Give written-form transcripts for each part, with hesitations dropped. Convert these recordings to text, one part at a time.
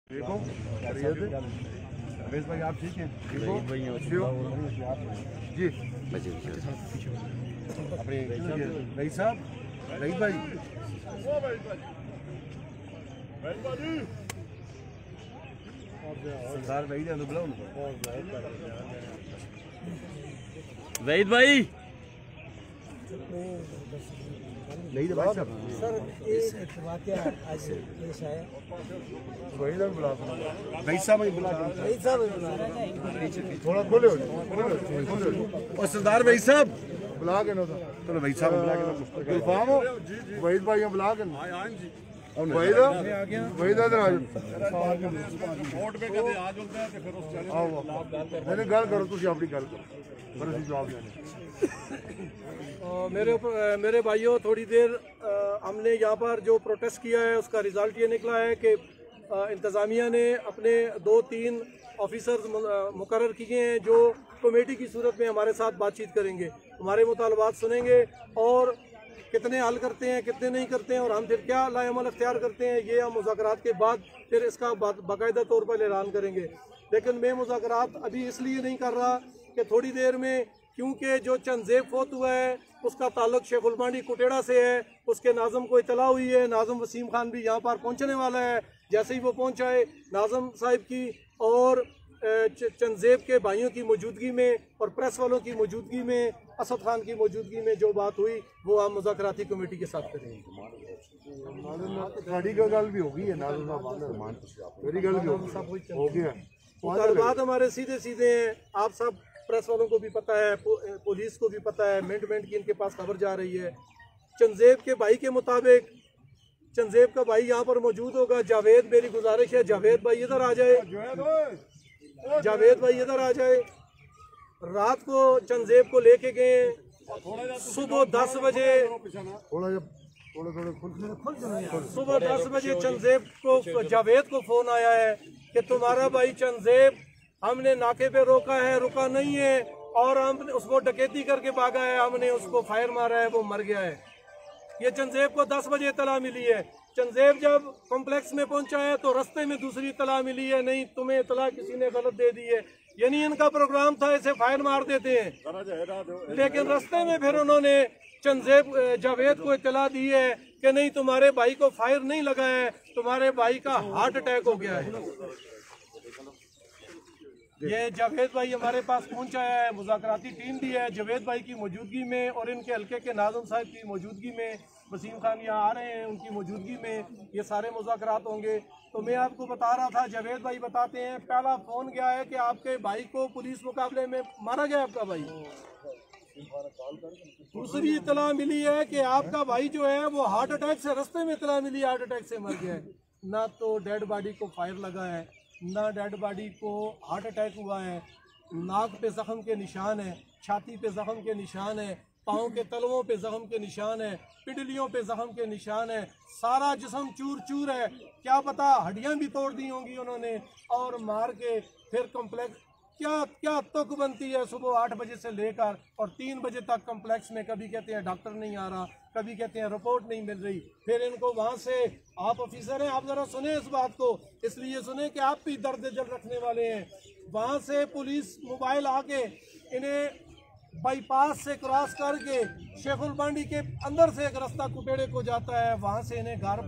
देखो रमेश भाई, आप ठीक हैं? ठीक हो जी? अपने रईस साहब, रईस भाई, सरदार भाई ने बुलाओ वहीद भाई। नहीं तो भाई साहब सर एक वाकया आज पेश आया। वही ना बुला रईस साहब ही बुला रईस साहब थोड़ा खोले और सरदार भाई साहब बुला के ना चलो भाई साहब बुला के गुलफाम हो वहीद भाई बुला के वहीद इधर आ मैंने गल करो तुम अपनी गल करो जवाब मेरे भाइयों, थोड़ी देर हमने यहाँ पर जो प्रोटेस्ट किया है उसका रिजल्ट ये निकला है कि इंतज़ामिया ने अपने 2-3 ऑफिसर्स मुकर्रर किए हैं जो कमेटी की सूरत में हमारे साथ बातचीत करेंगे, हमारे मुतालबात सुनेंगे और कितने हल करते हैं कितने नहीं करते हैं और हम फिर क्या लाएअमल अख्तियार करते हैं, ये हम मुज़ाकरात के बाद फिर इसका बाकायदा तौर पर ऐलान करेंगे। लेकिन मैं मुज़ाकरात अभी इसलिए नहीं कर रहा कि थोड़ी देर में, क्योंकि जो चंदजेब फोत हुआ है उसका ताल्लुक शेखुल बांडी कुटेड़ा से है, उसके नाज़म को इतला हुई है, नाज़म वसीम खान भी यहाँ पर पहुँचने वाला है। जैसे ही वो पहुँचाए नाज़म साहिब की और चंदजेब के भाइयों की मौजूदगी में और प्रेस वालों की मौजूदगी में, असद खान की मौजूदगी में जो बात हुई वो हम मुज़ाकराती कमेटी के साथ करेंगे। मुतालबात हमारे सीधे सीधे हैं, आप सब प्रेस वालों को भी पता है, पुलिस को भी पता है, मिनट की इनके पास खबर जा रही है। चंदजेब के भाई के मुताबिक चंदजेब का भाई यहाँ पर मौजूद होगा। जावेद, मेरी गुजारिश है जावेद भाई इधर आ जाए, जावेद भाई इधर आ जाए। रात को चंदजेब को लेके गए, सुबह 10 बजे सुबह 10 बजे चंदजेब को, जावेद को फोन आया है कि तुम्हारा भाई चंदजेब हमने नाके पे रोका है, रुका नहीं है और हमने उसको डकैती करके भागा है, हमने उसको फायर मारा है, वो मर गया है। ये चंदजेब को 10 बजे इतला मिली है। चंदजेब जब कॉम्प्लेक्स में पहुंचा है तो रास्ते में दूसरी इतला मिली है, नहीं तुम्हें इतला किसी ने गलत दे दी है, यानी इनका प्रोग्राम था इसे फायर मार देते हैं। लेकिन रास्ते में फिर उन्होंने चंदजेब जावेद को इतला दी है कि नहीं तुम्हारे भाई को फायर नहीं लगा है, तुम्हारे भाई का हार्ट अटैक हो गया है। ये जावेद भाई हमारे पास पहुंचा है, मुज़ाकराती टीम भी है जावेद भाई की मौजूदगी में और इनके हल्के के नाज़म साहब की मौजूदगी में, वसीम खान यहाँ आ रहे हैं उनकी मौजूदगी में ये सारे मुज़ाकरात होंगे। तो मैं आपको बता रहा था, जावेद भाई बताते हैं पहला फ़ोन गया है कि आपके भाई को पुलिस मुकाबले में मारा गया आपका भाई। दूसरी इतला मिली है कि आपका भाई जो है वो हार्ट अटैक से, रास्ते में इतला मिली हार्ट अटैक से मर गया है। ना तो डेड बॉडी को फायर लगा है, ना डेड बॉडी को हार्ट अटैक हुआ है, नाक पे जख्म के निशान है, छाती पे जख्म के निशान है, पाँव के तलवों पे जख्म के निशान है, पिडलियों पे जख्म के निशान है, सारा जिस्म चूर चूर है, क्या पता हड्डियां भी तोड़ दी होंगी उन्होंने और मार के फिर कॉम्प्लेक्स क्या तक बनती है सुबह 8 बजे से लेकर और 3 बजे तक कॉम्प्लेक्स में, कभी कहते हैं डॉक्टर नहीं आ रहा, कभी कहते हैं रिपोर्ट नहीं मिल रही। फिर इनको वहाँ से, आप ऑफिसर हैं आप ज़रा सुने इस बात को, इसलिए सुने कि आप भी दर्द दिल रखने वाले हैं। वहाँ से पुलिस मोबाइल आके इन्हें बाईपास से क्रॉस करके शेखुल बांडी के अंदर से एक रास्ता कुटेड़े को जाता है, वहाँ से इन्हें घर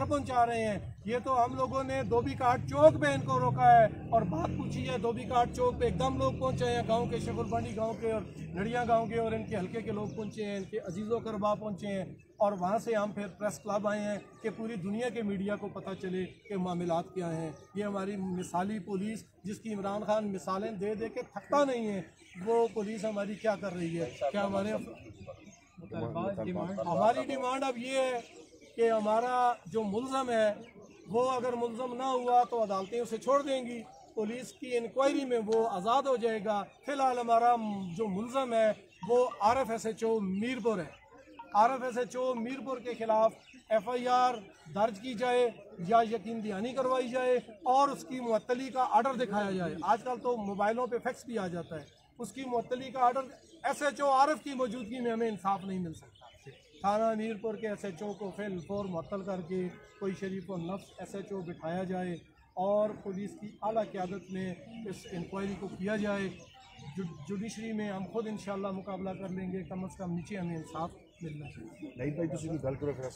पहुँचा रहे हैं, ये तो हम लोगों ने धोबी घाट चौक पे इनको रोका है और बात पूछी है। धोबी घाट चौक पे एकदम लोग पहुंचे हैं, गांव के, शेखुल बांडी गांव के और नड़िया गांव के और इनके हल्के के लोग पहुंचे हैं, इनके अजीज़ों करबा पहुंचे हैं और वहां से हम फिर प्रेस क्लब आए हैं कि पूरी दुनिया के मीडिया को पता चले कि मामलात क्या हैं। ये हमारी मिसाली पुलिस, जिसकी इमरान खान मिसालें दे दे के थकता नहीं है, वो पुलिस हमारी क्या कर रही है। क्या हमारी डिमांड अब ये है कि हमारा जो मुल्ज़म है वो अगर मुल्ज़म ना हुआ तो अदालतें उसे छोड़ देंगी, पुलिस की इंक्वायरी में वो आज़ाद हो जाएगा। फ़िलहाल हमारा जो मुल्ज़म है वो RFSHO मीरपुर है, RFSHO मीरपुर के ख़िलाफ़ FIR दर्ज की जाए या यकीन दहानी करवाई जाए और उसकी मुअत्तली का आर्डर दिखाया जाए। आजकल तो मोबाइलों पे फैक्स भी आ जाता है, उसकी मुअत्तली का आर्डर SHO RF की मौजूदगी में हमें इंसाफ नहीं मिल सकता। थाना मीरपुर के SHO को फिल फौर मुअत्तल करके कोई शरीफ व नफ्स SHO बिठाया जाए और पुलिस की आला क़यादत में इस इंक्वायरी को किया जाए। जुडिशरी में हम खुद इंशाल्लाह मुकाबला कर लेंगे, कम अज़ कम नीचे हमें इंसाफ मिलना चाहिए। नहीं भाई तुम गल करो फिर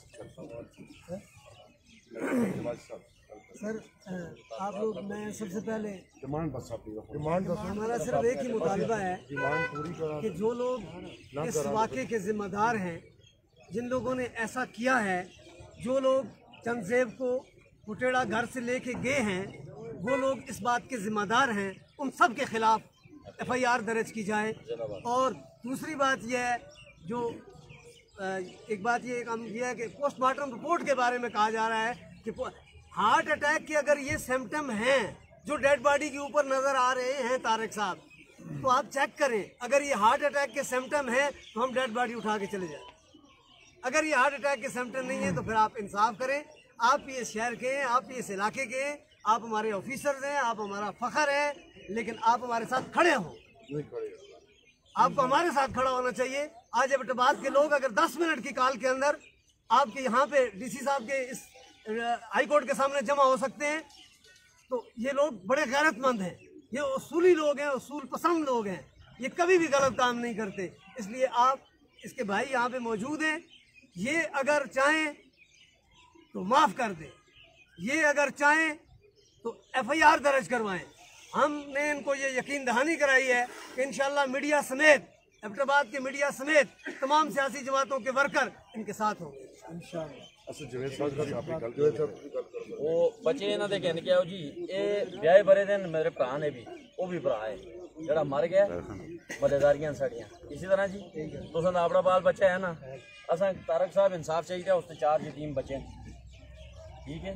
सर आप लोग, मैं सबसे पहले डिमांड बस डिमांड हमारा सिर्फ एक ही मुतालबा है डिमांड पूरी करा कि जो लोग इस वाक़े के ज़िम्मेदार हैं, जिन लोगों ने ऐसा किया है, जो लोग चंदजेब को कुटेड़ा घर से लेके गए हैं, वो लोग इस बात के ज़िम्मेदार हैं, उन सब के ख़िलाफ़ FIR दर्ज की जाए। और दूसरी बात यह है, जो एक बात ये है कि पोस्टमार्टम रिपोर्ट के बारे में कहा जा रहा है कि हार्ट अटैक के अगर ये सिम्टम हैं जो डेड बॉडी के ऊपर नज़र आ रहे हैं तारिक साहब, तो आप चेक करें। अगर ये हार्ट अटैक के सिम्टम हैं तो हम डेड बॉडी उठा के चले जाएं। अगर ये हार्ट अटैक के सिम्टम नहीं है तो फिर आप इंसाफ करें। आप ये शहर के हैं, आप इस इलाके के हैं, आप हमारे ऑफिसर्स हैं, आप हमारा फ़ख्र है, लेकिन आप हमारे साथ खड़े हों। आपको हमारे साथ खड़ा होना चाहिए। आज एबटाबाद के लोग अगर 10 मिनट की कॉल के अंदर आपके यहाँ पे DC साहब के इस हाई कोर्ट के सामने जमा हो सकते हैं, तो ये लोग बड़े गैरतमंद हैं, ये उसूली लोग हैं, उसूल पसंद लोग हैं, ये कभी भी गलत काम नहीं करते। इसलिए आप इसके भाई यहाँ पे मौजूद हैं, ये अगर चाहें तो माफ़ कर दें, ये अगर चाहें तो FIR दर्ज करवाएं। हमने इनको ये यकीन दहानी कराई है कि इंशाल्लाह मीडिया समेत, एबटाबाद के मीडिया समेत तमाम सियासी जमातों के वर्कर इनके साथ होंगे इंशाल्लाह। वो बच्चे इन्हों के कहने क्या जी, ये ब्याह बरे दिन मेरे भरा ने भी, वो भी भरा है जरा मर गया, बदेदारियां साड़ियां इसी तरह जी। तुम अपना बाल बच्चा है ना, असा तारक साहब इंसाफ चाहिए, उसने 4 यतीम बच्चे, ठीक है।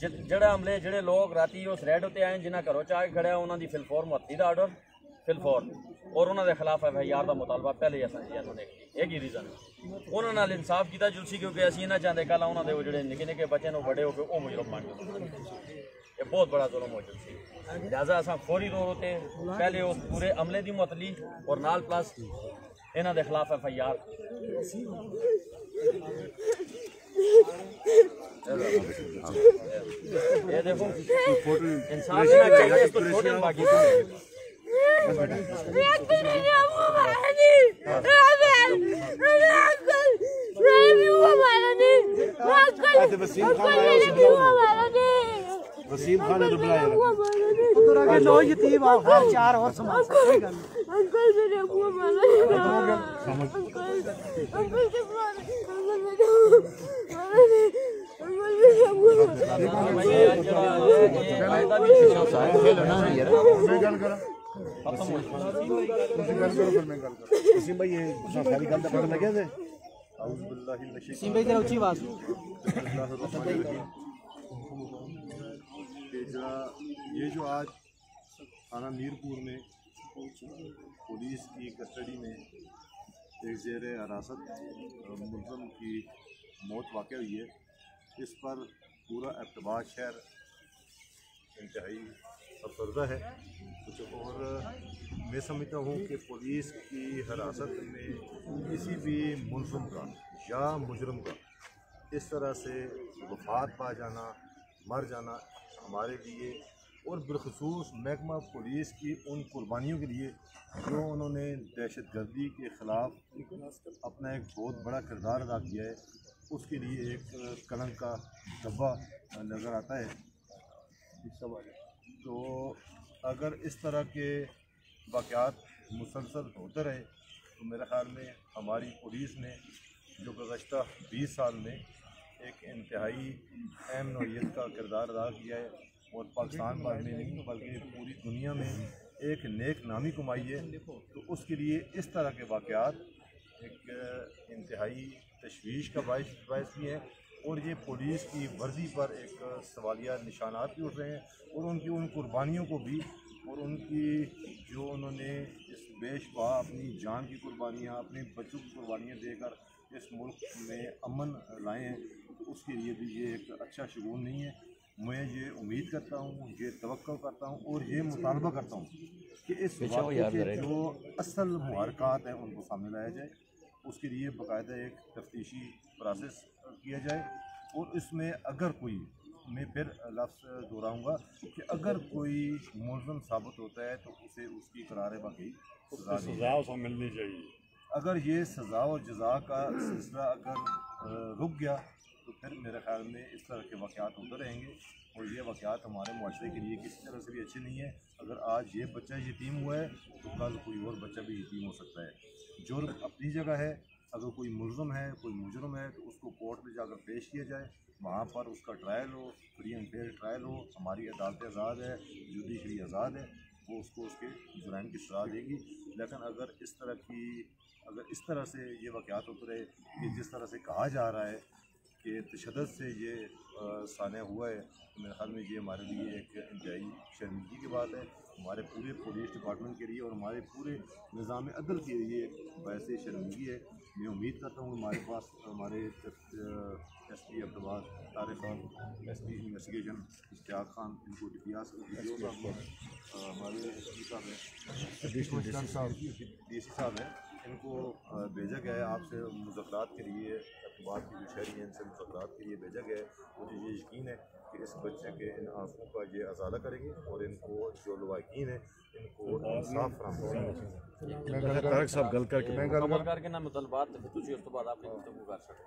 ਜਿਹੜੇ ਅਮਲੇ ਜਿਹੜੇ ਲੋਕ ਰਾਤੀ ਉਸ ਰੈਡ ਉੱਤੇ ਆਏ ਜਿਨ੍ਹਾਂ ਘਰੋਂ ਚਾਹ ਕੇ ਖੜਿਆ, ਉਹਨਾਂ ਦੀ ਫਿਲਫੋਰ ਮੁਅੱਤਲੀ ਦਾ ਆਰਡਰ ਫਿਲਫੋਰ ਔਰ ਉਹਨਾਂ ਦੇ ਖਿਲਾਫ FIR ਦਾ ਮੁਤਾਲਬਾ ਪਹਿਲੇ ਹੀ ਅਸਾਂ ਜੀ ਇਹਨਾਂ ਨੇ ਇਹ ਕੀ ਰੀਜ਼ਨ ਉਹਨਾਂ ਨਾਲ ਇਨਸਾਫ ਕੀਤਾ ਜੁਲਸੀ, ਕਿਉਂਕਿ ਅਸੀਂ ਇਹਨਾਂ ਚਾਹੁੰਦੇ ਕੱਲ੍ਹ ਉਹਨਾਂ ਦੇ ਉਹ ਜਿਹੜੇ ਨਿੱਕੇ ਨਿੱਕੇ ਬੱਚੇ ਨੇ ਉਹ ਵੱਡੇ ਹੋ ਕੇ ਉਹ ਮੁਜਰਮ ਬਣ ਜਾਣ। ਇਹ ਬਹੁਤ ਬੜਾ ਜ਼ੁਲਮ ਹੋ ਚੁੱਕੀ। ਲਿਹਾਜ਼ਾ ਅਸਾਂ ਫੌਰੀ ਤੌਰ ਉੱਤੇ ਪਹਿਲੇ ਉਸ ਪੂਰੇ ਅਮਲੇ ਦੀ ਮੁਅੱਤਲੀ ਔਰ ਨਾਲ ਪਲੱਸ ਇਹਨਾਂ ਦੇ ਖਿਲਾਫ FIR। ये देखो इंसाफ ना चाहिए, इसको छोड़े बाकी वसीम खान ने बुलाया 9 यतीम और 4 और समाज अंकल मेरे अबू मारा ये जो आज थाना मीरपुर में पुलिस की कस्टडी में एक ज़ेर हिरासत मुलज़म की मौत वाक़ हुई है, इस पर पूरा एबटाबाद शहर इंतहाई अफसरदा है। और मैं समझता हूँ कि पुलिस की हिरासत में किसी भी मुलज़म का या मुजरम का इस तरह से वफ़ात पा जाना, मर जाना हमारे लिए और बिलखसूस महकमा पुलिस की उन कुर्बानियों के लिए जो उन्होंने दहशतगर्दी के ख़िलाफ़ अपना एक बहुत बड़ा किरदार अदा किया है, उसके लिए एक कलंक का धब्बा नज़र आता है। तो अगर इस तरह के वाक़यात मुसलसल होते रहे तो मेरे ख़्याल में हमारी पुलिस ने जो गुज़श्ता 20 साल में एक इंतहाई अहम नौइयत का किरदार अदा किया है और पाकिस्तान भर में नहीं बल्कि पूरी दुनिया में एक नेक नामी कमाई है, तो उसके लिए इस तरह के वाक़यात एक इंतहाई तशवीश का बायस भी है और ये पुलिस की वर्दी पर एक सवालिया निशानात भी उठ रहे हैं और उनकी उन कुर्बानियों को भी और उनकी जो उन्होंने इस बेशुबा अपनी जान की कुर्बानियाँ, अपने बच्चों की कुर्बानियाँ देकर इस मुल्क में अमन लाए हैं, तो उसके लिए भी ये एक अच्छा शगुन नहीं है। मैं ये उम्मीद करता हूँ, ये तवक्को करता हूँ और ये मुतालबा करता हूँ कि इस वाक़े के जो असल मुहरकात हैं उनको सामने लाया जाए उसके लिए बाकायदा एक तफ्तीशी प्रोसेस किया जाए। और इसमें अगर कोई, मैं फिर लफ्ज़ दोहराऊँगा कि अगर कोई मुलज़म साबित होता है तो उसे उसकी करार वाकई सज़ा मिलनी चाहिए। अगर ये सज़ा और जज़ा का सिलसिला अगर रुक गया तो फिर मेरे ख्याल में इस तरह के वाक़यात होते रहेंगे और ये वाक़यात हमारे मुआशरे के लिए किसी तरह से भी अच्छे नहीं है। अगर आज ये बच्चा यतीम हुआ है तो कल कोई और बच्चा भी यतीम हो सकता है। जुर्म अपनी जगह है, अगर कोई मुलज़म है, कोई मुजरम है तो उसको कोर्ट में जाकर पेश किया जाए, वहाँ पर उसका ट्रायल हो, फ्री एंड फेयर ट्रायल हो। हमारी अदालतें आज़ाद है, जुडिशरी आज़ाद है, वो उसको उसके जुर्म की सज़ा देगी। लेकिन अगर इस तरह से ये वाक़यात होते रहे कि जिस तरह से कहा जा रहा है कि तशद्दुद से ये सान्या हुआ है, तो मेरे ख्याल में ये हमारे लिए एक इंतहाई शर्मिंदगी की बात है, हमारे पूरे पुलिस डिपार्टमेंट के लिए और हमारे पूरे निज़ाम अदल के लिए वैसे शर्मिंदगी है। मैं उम्मीद करता हूँ हमारे पास हमारे SP Abdullah Tariq Khan, SP investigation Ishtiaq Khan, इनको DPS हमारे SP साहब हैं, DC साहब हैं, इनको भेजा गया है आपसे मुज़ाकरात के लिए, बात की जो शहरी हैं इनसे मुज़ाकरात के लिए भेजा गया है। मुझे ये यकीन है कि इस बच्चे के इन आंसुओं का ये अजाला करेंगे और इनको जो लवाकिन है इनको इंसाफ फराहम करके ना मुतलबात तुझे उस तो बाद आपने गुफ्तगू कर सकते।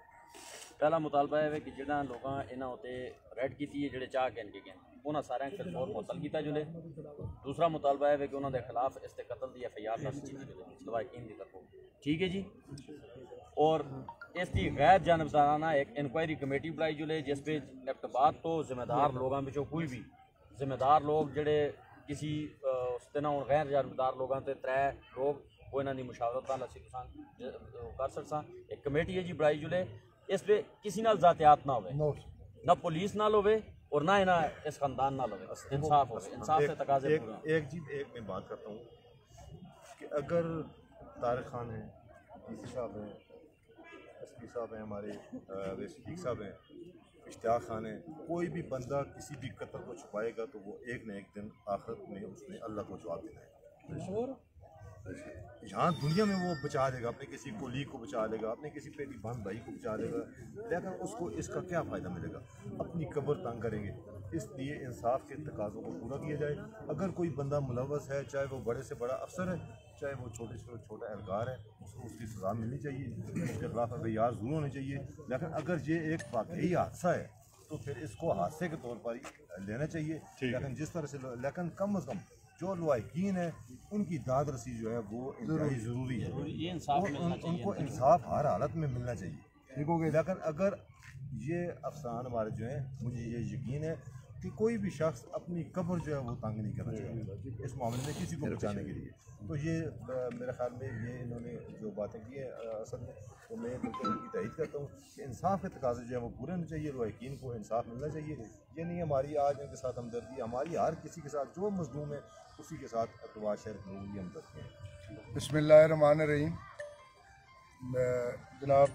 पहला मुतालबा है कि जिन्हें लोगों इन्होंने उत्ते रेड की है जो चाह के गए उन्होंने सारे फिर और मुअत्तल किया जुले। दूसरा मुतालबा है कि उन्होंने खिलाफ इसते कतल की FIR दर्ज की जुले लवाकिन की तरफ। ठीक है जी। और इसकी गैर जानबदाराना एक इंक्वायरी कमेटी बनाई जुले जिस पे इब्तबात तो जिम्मेदार लोगों में कोई भी जिम्मेदार लोग जड़े किसी उस दिन हूँ गैर जानबदार लोगों से 3 लोग वो इन्हों की मुशावरत नाल असीं कर सकसा। एक कमेटी है जी बनाई जुले, इस पे किसी नाल जातियात ना हो, ना पुलिस नाल हो और ना इना इस खानदान नाल हो, इंसाफ हो, इंसाफ से तकाजे एक मैं बात करता हूँ कि अगर तारिक खान है, DC साहब हैं, SP साहब हैं, हमारे वेस्टिक साहब हैं, इश्तियाक खान है, कोई भी बंदा किसी भी कत्ल को छुपाएगा तो वो एक न एक दिन आखिरत में उसने अल्लाह को जवाब देना है। यहाँ दुनिया में वो बचा लेगा, अपने किसी कोलीग को बचा लेगा, अपने किसी पेटी बहन भाई को बचा लेगा, लेकिन उसको इसका क्या फ़ायदा मिलेगा? अपनी कब्र तंग करेंगे। इसलिए इंसाफ के तकाज़ों को पूरा किया जाए। अगर कोई बंदा मुलव्वस है, चाहे वो बड़े से बड़ा अफसर है, चाहे वो छोटे से छोटा एहलकार है, उसको उसकी सज़ा मिलनी चाहिए, उसके खिलाफ एफआईआर ज़रूर होनी चाहिए। लेकिन अगर ये एक वाकई हादसा है तो फिर इसको हादसे के तौर पर ही लेना चाहिए। लेकिन जिस तरह से लेकिन कम अज़ कम जो लवाकिन है उनकी दाद रसी जो है वो इंतहाई ज़रूरी है। उनको इंसाफ हर हालत में मिलना चाहिए, ठीक हो गया। लेकिन अगर ये अफसान हमारे जो हैं, मुझे ये यकीन है कि कोई भी शख्स अपनी कब्र जो है वो तंग नहीं करना चाहिए इस मामले में किसी को बचाने के लिए। तो ये मेरे ख्याल में ये इन्होंने जो बातें की हैं असल में, तो मैं बिल्कुल इनकी तहरीर करता हूँ कि इंसाफ के तकाज़े जो है वो पूरे होने चाहिए, लवाकिन को इंसाफ मिलना चाहिए। ये नहीं हमारी आज इनके साथ हमदर्दी, हमारी हर किसी के साथ जो मजलूम है उसी के साथ अतवा शहर के लोगों की हमदर्दी है। बिस्मिल्लाहिर्रहमानिर्रहीम। जनाब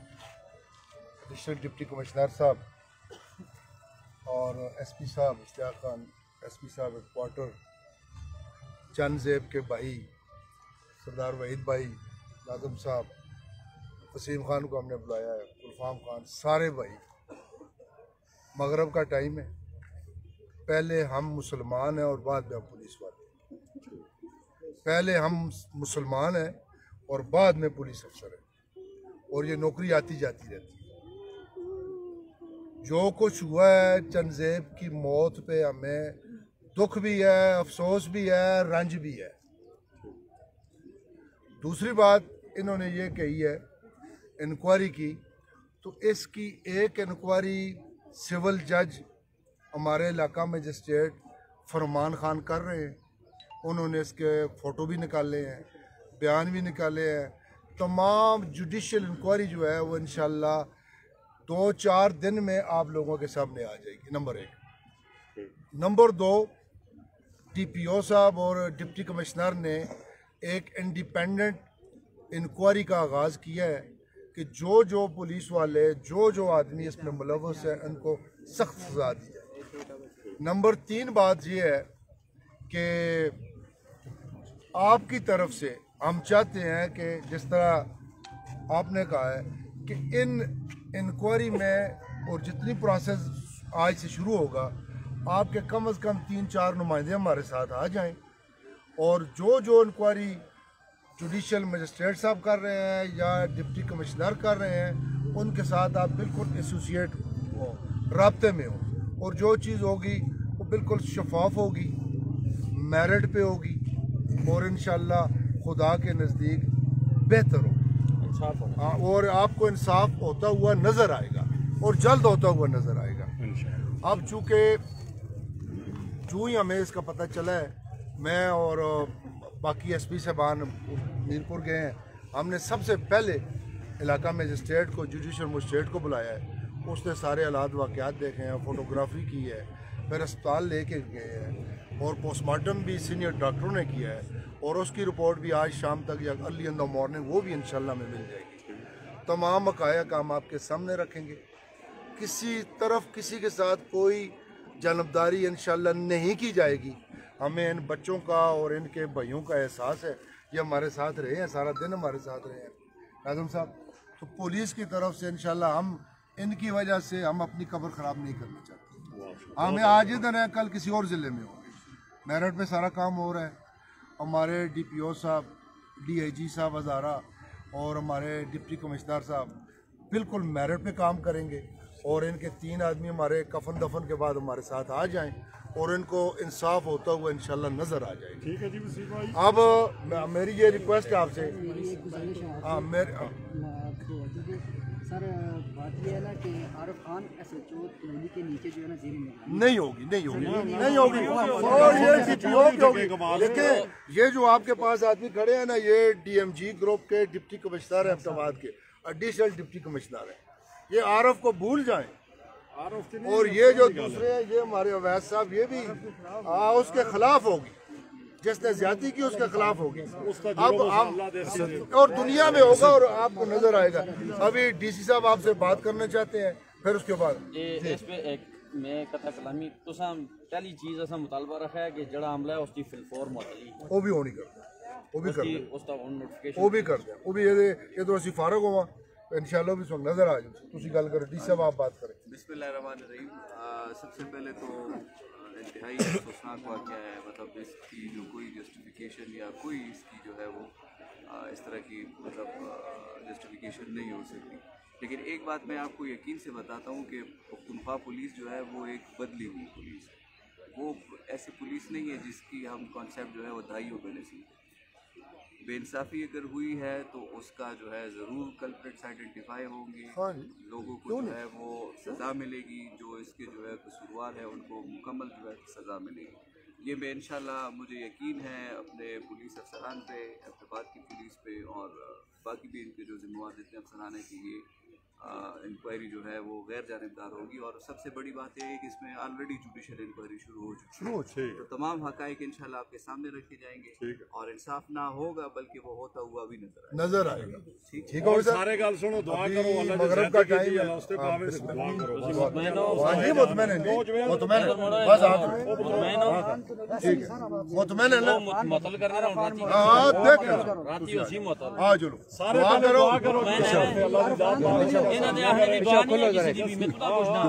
डिस्ट्रिक्ट डिप्टी कमिश्नर साहब और SP साहब इश्तियाक खान, SP साहब हेडक्वार्टर, चंदजेब के भाई सरदार वहीद भाई, नाज़म साहब, वसीम खान को हमने बुलाया है, गुलफाम खान, सारे भाई। मगरब का टाइम है, पहले हम मुसलमान हैं और बाद में हम पुलिस वाले। पहले हम मुसलमान हैं और बाद में पुलिस अफसर हैं, और ये नौकरी आती जाती रहती है। जो कुछ हुआ है चंदजेब की मौत पे हमें दुख भी है, अफसोस भी है, रंज भी है। दूसरी बात इन्होंने ये कही है इंक्वायरी की, तो इसकी एक इंक्वायरी सिविल जज हमारे इलाका मजिस्ट्रेट फरमान खान कर रहे हैं। उन्होंने इसके फ़ोटो भी निकाले हैं, बयान भी निकाले हैं। तमाम जुडिशल इंक्वायरी जो है वो इंशाल्लाह 2-4 दिन में आप लोगों के सामने आ जाएगी। नंबर 1। नंबर 2, DPO साहब और डिप्टी कमिश्नर ने एक इंडिपेंडेंट इंक्वायरी का आगाज़ किया है कि जो पुलिस वाले जो आदमी इसमें मुलव्वस है उनको सख्त सज़ा दी जाए। नंबर 3 बात यह है कि आपकी तरफ से हम चाहते हैं कि जिस तरह आपने कहा है कि इन इंक्वायरी में और जितनी प्रोसेस आज से शुरू होगा, आपके कम से कम 3-4 नुमाइंदे हमारे साथ आ जाएं और जो इंक्वायरी जुडिशल मजिस्ट्रेट साहब कर रहे हैं या डिप्टी कमिश्नर कर रहे हैं, उनके साथ आप बिल्कुल एसोसिएट हो, राब्ते में हो, और जो चीज़ होगी वो बिल्कुल शफाफ होगी, मेरिट पे होगी और इंशाल्लाह खुदा के नज़दीक बेहतर होगी। हाँ, और आपको इंसाफ होता हुआ नज़र आएगा और जल्द होता हुआ नज़र आएगा। अब चूँकि जो ही हमें इसका पता चला है, मैं और बाकी एसपी साहबान मीरपुर गए हैं, हमने सबसे पहले इलाका मजिस्ट्रेट को, जुडिशल मजिस्ट्रेट को बुलाया है। उसने सारे हालात वाक़यात देखे हैं, फ़ोटोग्राफी की है, फिर अस्पताल लेके गए हैं और पोस्टमार्टम भी सीनियर डॉक्टरों ने किया है और उसकी रिपोर्ट भी आज शाम तक या अर्ली इन द मॉर्निंग वो भी इंशाल्लाह में मिल जाएगी। तमाम हक़ायक़ हम आपके सामने रखेंगे। किसी तरफ किसी के साथ कोई जानबदारी इंशाल्लाह नहीं की जाएगी। हमें इन बच्चों का और इनके भाइयों का एहसास है, ये हमारे साथ रहे हैं, सारा दिन हमारे साथ रहे हैं काज़म साहब। तो पुलिस की तरफ से इंशाल्लाह हम इनकी वजह से हम अपनी कब्र ख़राब नहीं करना चाहते। हमें आज इधर है, कल किसी और ज़िले में होंगे। मेरठ में सारा काम हो रहा है, हमारे DPO साहब, DIG साहब हज़ारा और हमारे डिप्टी कमिश्नर साहब बिल्कुल मेरिट पे काम करेंगे और इनके 3 आदमी हमारे कफन दफन के बाद हमारे साथ आ जाएं और इनको इंसाफ होता हुआ इंशाल्लाह नज़र आ जाएगा। ठीक है जी वसीम भाई। अब मेरी ये रिक्वेस्ट है आपसे, सर बात ये है ना कि आरिफ खान SHO कॉलोनी के नीचे जो है ना जेल में नहीं होगी और ये DPO की होगी। देखिए ये जो आपके पास आदमी खड़े हैं ना, ये DMG ग्रुप के डिप्टी कमिश्नर है अहमदाबाद के, एडिशनल डिप्टी कमिश्नर है। ये आरिफ को भूल जाएं और ये जो दूसरे हैं, ये हमारे अवैध साहब, ये भी उसके खिलाफ होगी, जिसने ज्यादती की उसके खिलाफ होगी। अब हम और दुनिया में होगा और आपको नजर आएगा। अभी DC साहब आपसे बात करना चाहते हैं, फिर उसके बाद इस पे एक मैं कथा कलामी तुसा पहली चीज असा मुतालबा रखा है कि जड़ा हमला है उसकी फिलफोर मुअतली वो भी होनी कर दे, वो भी कर दे, उसका नोटिफिकेशन वो भी कर दे, वो भी ये तो ਅਸੀਂ फारग होवा इंशाल्लाह भी सब नजर आ जाए। तुसी गल करो, DC साहब आप बात करें। बिस्मिल्लाहिर्रहमानिर्रहीम। सबसे पहले तो इंतहाई अफसोसनाक वाक़या है, मतलब इसकी जो कोई जस्टिफिकेशन या कोई इसकी जो है वो इस तरह की मतलब जस्टिफिकेशन नहीं हो सकती। लेकिन एक बात मैं आपको यकीन से बताता हूँ कि पख्तूनख्वा पुलिस जो है वो एक बदली हुई पुलिस है। वो ऐसी पुलिस नहीं है जिसकी हम कॉन्सेप्ट जो है वो दाइयों में नसीब। बेइंसाफ़ी अगर हुई है तो उसका जो है ज़रूर कल्प्रिट्स आइडेंटिफाई होंगे, लोगों को जो है वो सज़ा मिलेगी, जो इसके जो है कसूरवार है उनको मुकम्मल जो है सज़ा मिलेगी। ये मैं इंशाल्लाह मुझे यकीन है अपने पुलिस अफसरान पे, अहमदाबाद की पुलिस पे और बाकी भी इनके जो जिम्मेवार जितने अफसरान हैं कि ये इंक्वायरी जो है वो गैर जानिबदार होगी। और सबसे बड़ी बात यह है कि इसमें ऑलरेडी जुडिशल इंक्वायरी शुरू हो चुकी है, तो तमाम हक़ाइक़ इंशाल्लाह आपके सामने रखे जाएंगे और इंसाफ ना होगा बल्कि वो होता हुआ भी नजर आएगा। ठीक है, सारे गल सुनो, दुआ करो, मगरिब का टाइम है, उससे पावे दुआ करो। हां जी, मुतमैन है, मुतमैन बस आप ठीक है, मुतमैन है ना, मुतल करना राती। हां देख राती उसी मुतल हां चलो सारे दुआ करो इंशाल्लाह अल्लाह दी बात इन्हां दे आखने दी बात नहीं किसी दी भी मैं तो पूछना।